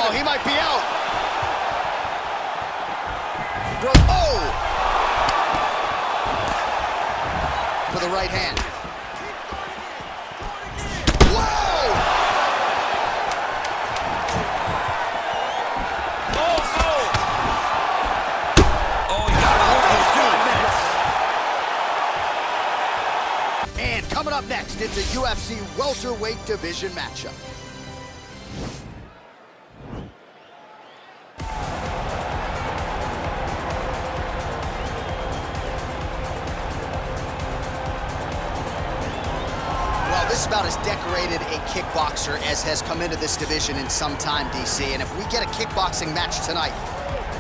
Uh-oh, he might be out. Oh! For the right hand. Whoa! Oh, no! Oh, he got one. And coming up next, it's a UFC welterweight division matchup. This is about as decorated a kickboxer as has come into this division in some time, DC. And if we get a kickboxing match tonight,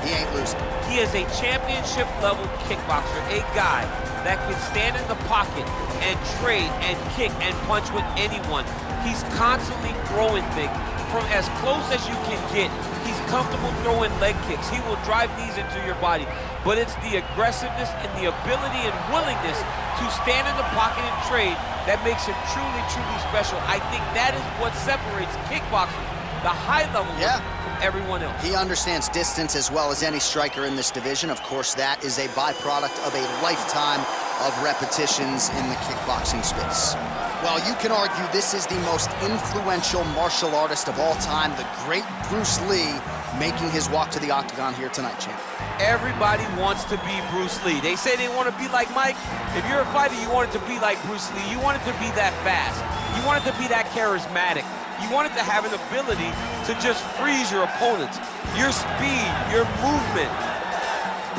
he ain't losing. He is a championship-level kickboxer, a guy that can stand in the pocket and trade and kick and punch with anyone. He's constantly throwing things from as close as you can get. He's comfortable throwing leg kicks. He will drive these into your body. But it's the aggressiveness and the ability and willingness to stand in the pocket and trade that makes him truly, truly special. I think that is what separates kickboxing, the high level, from everyone else. He understands distance as well as any striker in this division. Of course, that is a byproduct of a lifetime of repetitions in the kickboxing space. Well, you can argue this is the most influential martial artist of all time, the great Bruce Lee, making his walk to the octagon here tonight, champ. Everybody wants to be Bruce Lee. They say they want to be like Mike. If you're a fighter, you want it to be like Bruce Lee. You want it to be that fast. You want it to be that charismatic. You want it to have an ability to just freeze your opponents. Your speed, your movement,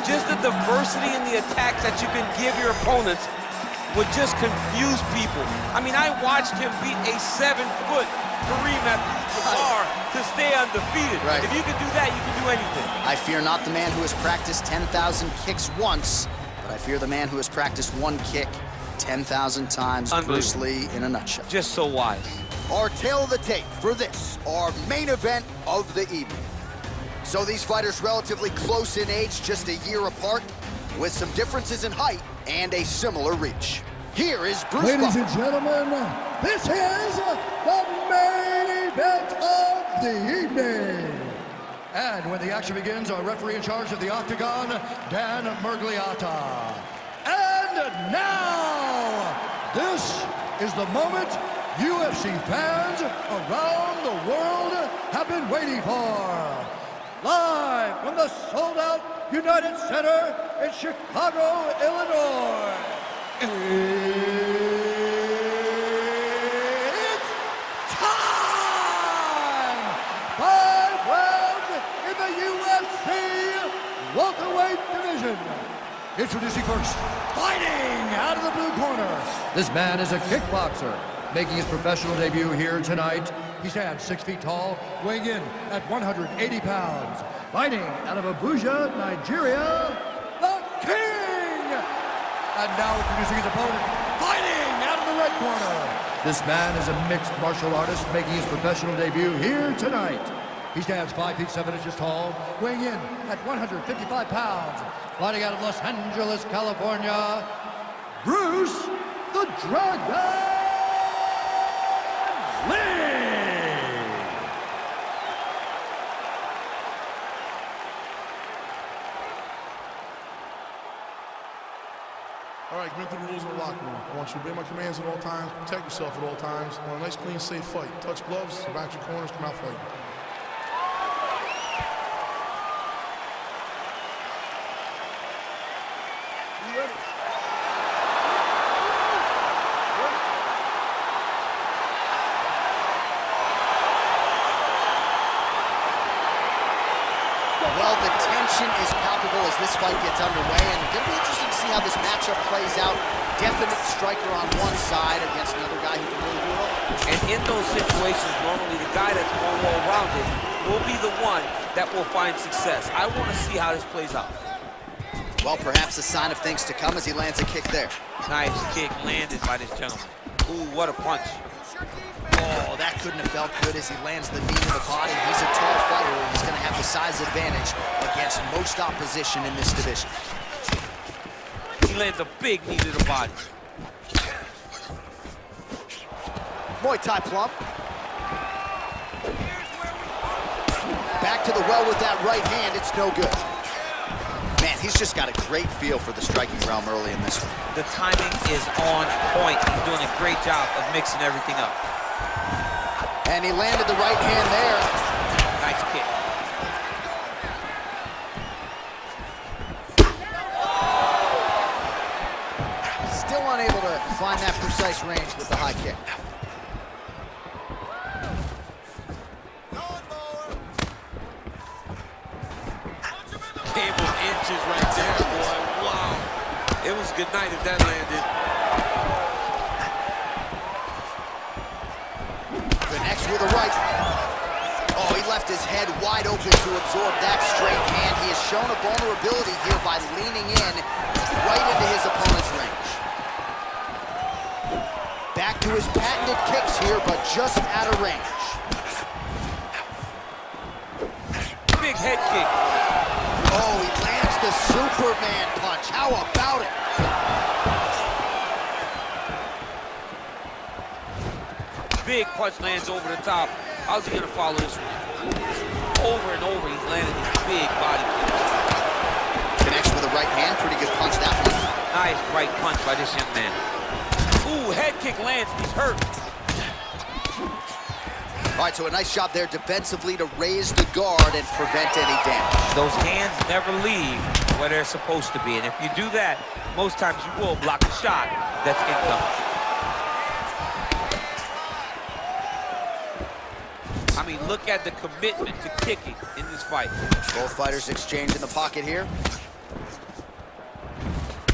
just the diversity in the attacks that you can give your opponents would just confuse people. I mean, I watched him beat a 7-foot Kareem Abdul-Jabbar to stay undefeated. Right. If you can do that, you can do anything. I fear not the man who has practiced 10,000 kicks once, but I fear the man who has practiced one kick 10,000 times. Bruce Lee in a nutshell. Just so wise. Our tail of the tape for this, our main event of the evening. So these fighters relatively close in age, just a year apart, with some differences in height and a similar reach. Here is Bruce Ladies Buffer. and gentlemen, this is the main event of the evening. And when the action begins, our referee in charge of the octagon, Dan Murgliata. And now, this is the moment UFC fans around the world have been waiting for. Live from the sold-out United Center in Chicago, Illinois. It's time! 5 rounds in the UFC welterweight division. Introducing first, fighting out of the blue corner. This man is a kickboxer, making his professional debut here tonight. He stands 6 feet tall, weighing in at 180 pounds. Fighting out of Abuja, Nigeria, the King! And now introducing his opponent, fighting out of the red corner. This man is a mixed martial artist making his professional debut here tonight. He stands 5 feet 7 inches tall, weighing in at 155 pounds. Fighting out of Los Angeles, California, Bruce the Dragon Lee! All right, commit the rules in the locker room. I want you to obey my commands at all times, protect yourself at all times. I want a nice, clean, safe fight. Touch gloves, back your corners, come out fighting. You ready? Well, the tension is palpable as this fight gets underway, and it's going to be interesting to see how this matchup plays out. Definite striker on one side against another guy who can really do it all. And in those situations, normally the guy that's more well-rounded will be the one that will find success. I want to see how this plays out. Well, perhaps a sign of things to come as he lands a kick there. Nice kick landed by this gentleman. Ooh, what a punch. Oh, that couldn't have felt good as he lands the knee to the body. He's a tall fighter, and he's going to have the size advantage against most opposition in this division. He lands a big knee to the body. Muay Thai plump. to the well with that right hand. It's no good. Man, he's just got a great feel for the striking realm early in this one. The timing is on point. He's doing a great job of mixing everything up. And he landed the right hand there. Nice kick. Still unable to find that precise range with the high kick. Came with inches right there, boy. Wow. It was good night if that landed. Connects with a right. Oh, he left his head wide open to absorb that straight hand. He has shown a vulnerability here by leaning in right into his opponent's range. Back to his patented kicks here, but just out of range. Big head kick. Oh, he lands the Superman punch. How about it? Big punch lands over the top. How's he gonna follow this one? Over and over, he's landing these big body kicks. Connects with a right hand. Pretty good punch, that one. Nice right punch by this young man. Ooh, head kick lands, he's hurt. All right, so a nice job there defensively to raise the guard and prevent any damage. Those hands never leave where they're supposed to be, and if you do that, most times you will block a shot that's incoming. I mean, look at the commitment to kicking in this fight. Both fighters exchange in the pocket here.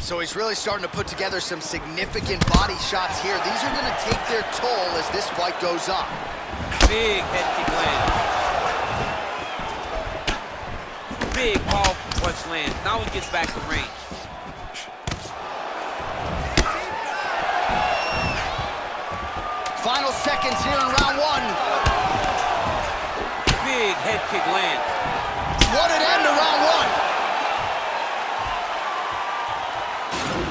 So he's really starting to put together some significant body shots here. These are going to take their toll as this fight goes on. Big head kick land. Big powerful punch land. Now he gets back to range. Final seconds here in round one. Big head kick land. What an end to round one.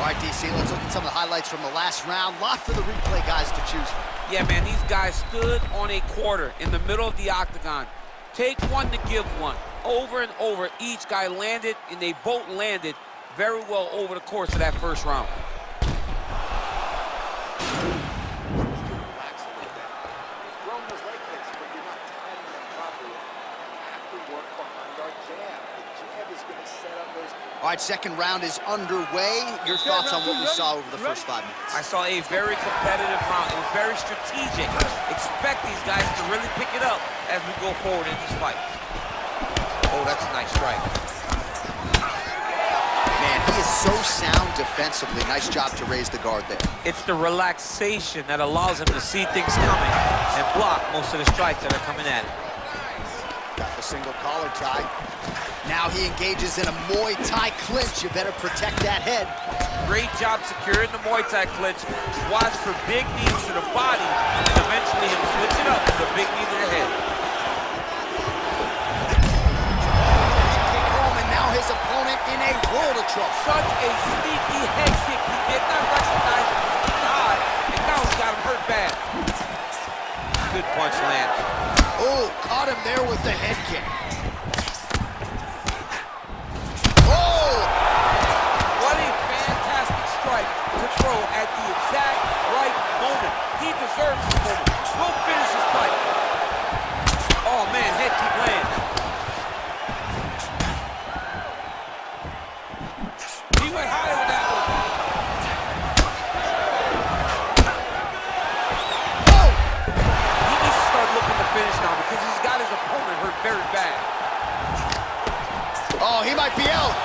All right, DC, let's look at some of the highlights from the last round. Lot for the replay guys to choose from. Yeah, man, these guys stood on a quarter in the middle of the octagon. Take one to give one. Over and over, each guy landed, and they both landed very well over the course of that first round. All right, second round is underway. Your thoughts on what we saw over the first 5 minutes? I saw a very competitive round. It was very strategic. Expect these guys to really pick it up as we go forward in this fight. Oh, that's a nice strike. Man, he is so sound defensively. Nice job to raise the guard there. It's the relaxation that allows him to see things coming and block most of the strikes that are coming at him. Got the single collar tie. Now he engages in a Muay Thai clinch. You better protect that head. Great job securing the Muay Thai clinch. Watch for big knees to the body, and then eventually him switch it up with a big knee to the head. Kick home, and now his opponent in a world of trouble. Such a sneaky head kick. He did not recognize God, and now he's got him hurt bad. Good punch lands. Oh, caught him there with the head kick. Throw at the exact right moment. He deserves this moment. We'll finish this fight. Oh man, head kick lands. He went higher with that one. Oh! He needs to start looking to finish now because he's got his opponent hurt very bad. Oh, he might be out.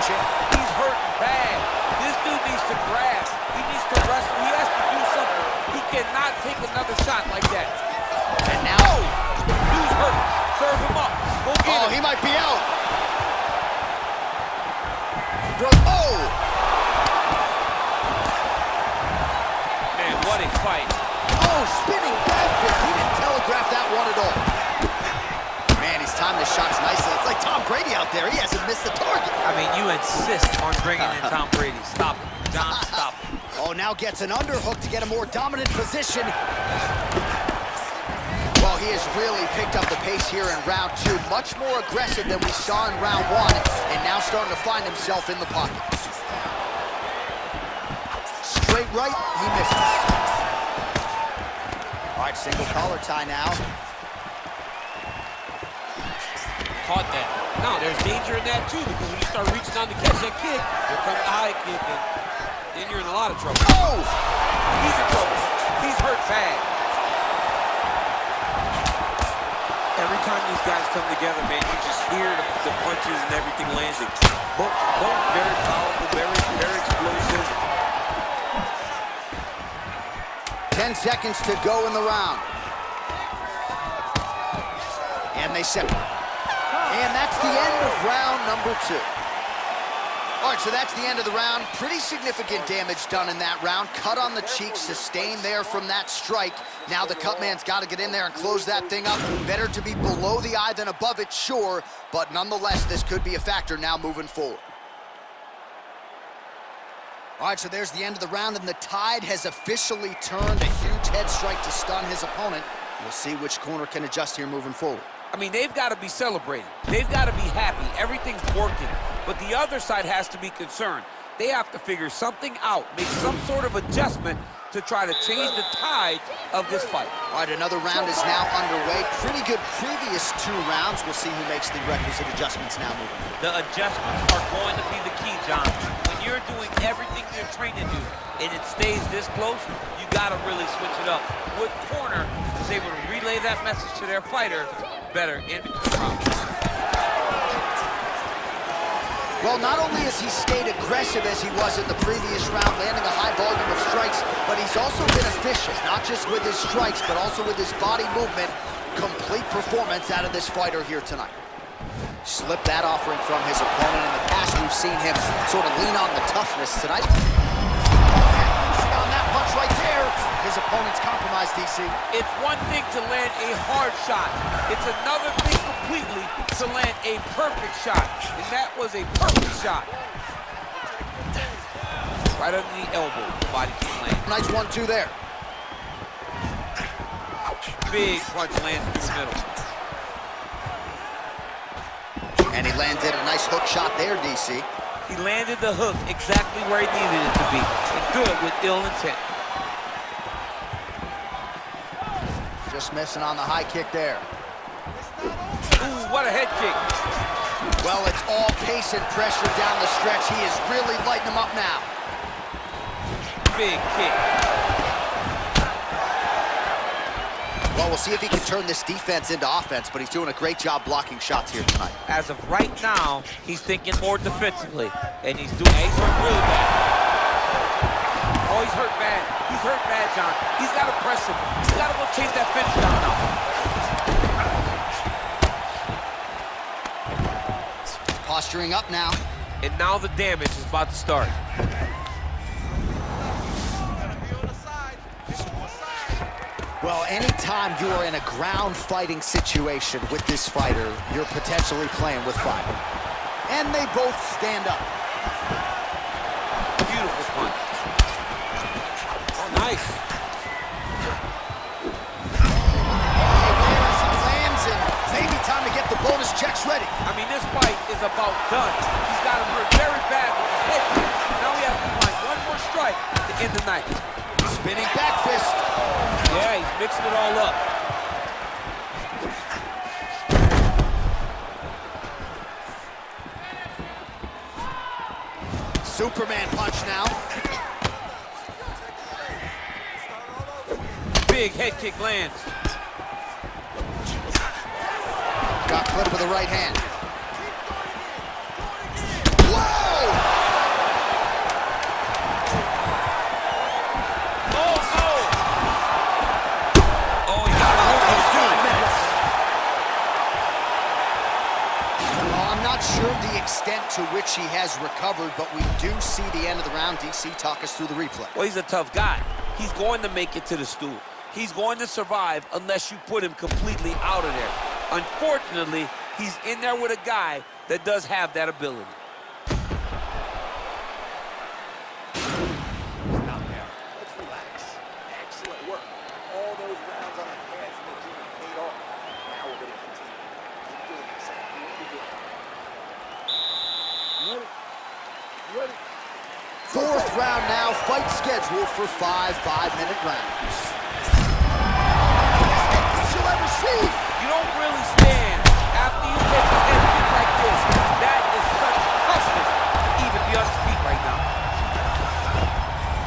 He's hurting bad. This dude needs to grab. He needs to wrestle. He has to do something. He cannot take another shot like that. And now, dude's hurt. Serve him up. Go get him. Oh, he might be out. Oh! Man, what a fight. Oh, spinning back fist. He didn't telegraph that one at all. Man, he's timed his shots nicely. It's like Tom Brady out there. He hasn't missed the target. I mean, you insist on bringing in Tom Brady. Stop it. John, stop it. Oh, now gets an underhook to get a more dominant position. Well, he has really picked up the pace here in round 2. Much more aggressive than we saw in round 1, and now starting to find himself in the pocket. Straight right, he misses. All right, single collar tie now. Caught that. Now, there's danger in that, too, because when you start reaching down to catch that kick, here comes the high kick, and then you're in a lot of trouble. Oh! He's in trouble. He's hurt bad. Every time these guys come together, man, you just hear the punches and everything landing. Both very powerful, very explosive. 10 seconds to go in the round. And they separate. And that's the end of round number 2. All right, so that's the end of the round. Pretty significant damage done in that round. Cut on the cheek, sustained there from that strike. Now the cut man's got to get in there and close that thing up. Better to be below the eye than above it, sure. But nonetheless, this could be a factor now moving forward. All right, so there's the end of the round, and the tide has officially turned. A huge head strike to stun his opponent. We'll see which corner can adjust here moving forward. I mean, they've got to be celebrating. They've got to be happy. Everything's working. But the other side has to be concerned. They have to figure something out, make some sort of adjustment to try to change the tide of this fight. All right, another round is now underway. Pretty good previous 2 rounds. We'll see who makes the requisite adjustments now moving forward. The adjustments are going to be the key, John. When you're doing everything you're trained to do and it stays this close, you got to really switch it up. What corner is able to relay that message to their fighter better in between rounds? Well, not only has he stayed aggressive as he was in the previous round, landing a high volume of strikes, but he's also been efficient, not just with his strikes, but also with his body movement. Complete performance out of this fighter here tonight. Slipped that offering from his opponent. In the past, we've seen him sort of lean on the toughness tonight. On that punch right there, his opponent's compromised, DC. It's one thing to land a hard shot. It's another thing completely to land a perfect shot. And that was a perfect shot. Right under the elbow, body keep landing. Nice 1-2 there. Big punch lands through the middle. And he landed a nice hook shot there, DC. He landed the hook exactly where he needed it to be. And good with ill intent. Just missing on the high kick there. Ooh, what a head kick. Well, it's all pace and pressure down the stretch. He is really lighting him up now. Big kick. Well, we'll see if he can turn this defense into offense, but he's doing a great job blocking shots here tonight. As of right now, he's thinking more defensively. And he's hurt really bad. Oh, he's hurt bad. He's hurt bad, John. He's got to press him. He's got to go chase that finish down now. Posturing up now. And now the damage is about to start. Well, anytime you are in a ground fighting situation with this fighter, you're potentially playing with fire. And they both stand up. Beautiful punch. Oh, nice. Lands, and maybe time to get the bonus checks ready. I mean, this fight is about done. He's got him hurt very bad with his head kick. Now we have to find one more strike to end the night. Spinning back fist. Yeah, he's mixing it all up. Superman punch now. Big head kick lands. Got clipped with the right hand. Whoa! Oh, no! Oh, he got a hook. Well, I'm not sure the extent to which he has recovered, but we do see the end of the round. DC, talk us through the replay. Well, he's a tough guy. He's going to make it to the stool. He's going to survive unless you put him completely out of there. Unfortunately, he's in there with a guy that does have that ability. Not there. Let's relax. Excellent work. All those rounds on the pads in the gym paid off. Now we're going to continue. Keep doing this. Keep doing it. Ready? Ready? Fourth round now, fight scheduled for 5 5-minute rounds. You'll ever see. You don't really stand after you take a head kick like this. That is such toughness to even be on his feet right now.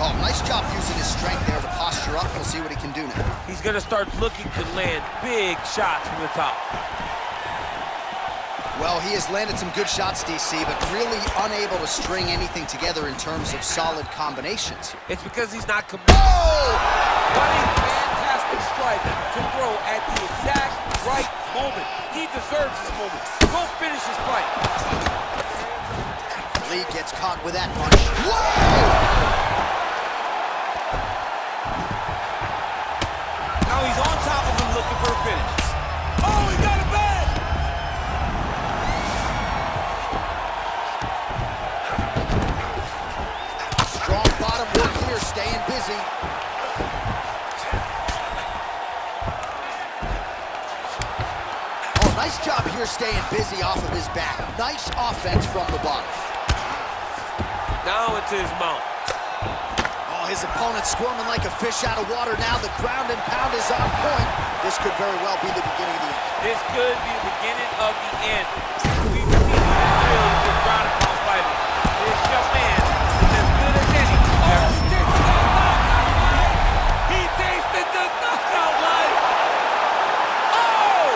Oh, nice job using his strength there to posture up. We'll see what he can do now. He's gonna start looking to land big shots from the top. Well, he has landed some good shots, DC, but really unable to string anything together in terms of solid combinations. It's because he's not committed. Oh! What a fantastic strike to throw at the exact right moment. He deserves this moment. Go finish his fight. Lee gets caught with that punch. Whoa! Now he's on top of him looking for a finish. Oh, he got it back! Strong bottom work here, staying busy. Oh, nice job here staying busy off of his back. Nice offense from the bottom. Now into his mount. Oh, his opponent squirming like a fish out of water now. The ground and pound is on point. This could very well be the beginning of the end. This could be the beginning of the end. We've seen really good ground and pound fighting. This young man is as good as any. Oh, he tasted the knockout life. Oh,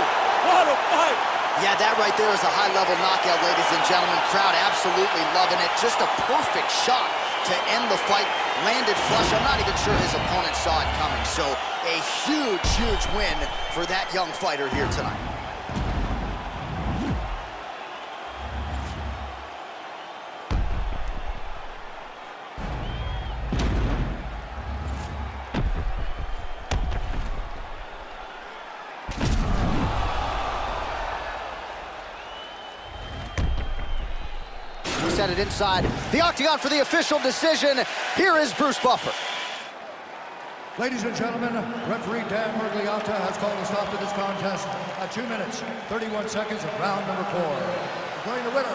what a fight. Yeah, that right there is a high-level knockout, ladies and gentlemen. Crowd absolutely loving it. Just a perfect shot to end the fight. Landed flush. I'm not even sure his opponent saw it coming. So a huge, huge win for that young fighter here tonight. We set it inside the octagon for the official decision. Here is Bruce Buffer. Ladies and gentlemen, referee Dan Murgliata has called a stop to this contest at 2 minutes, 31 seconds of round number 4. Declaring the winner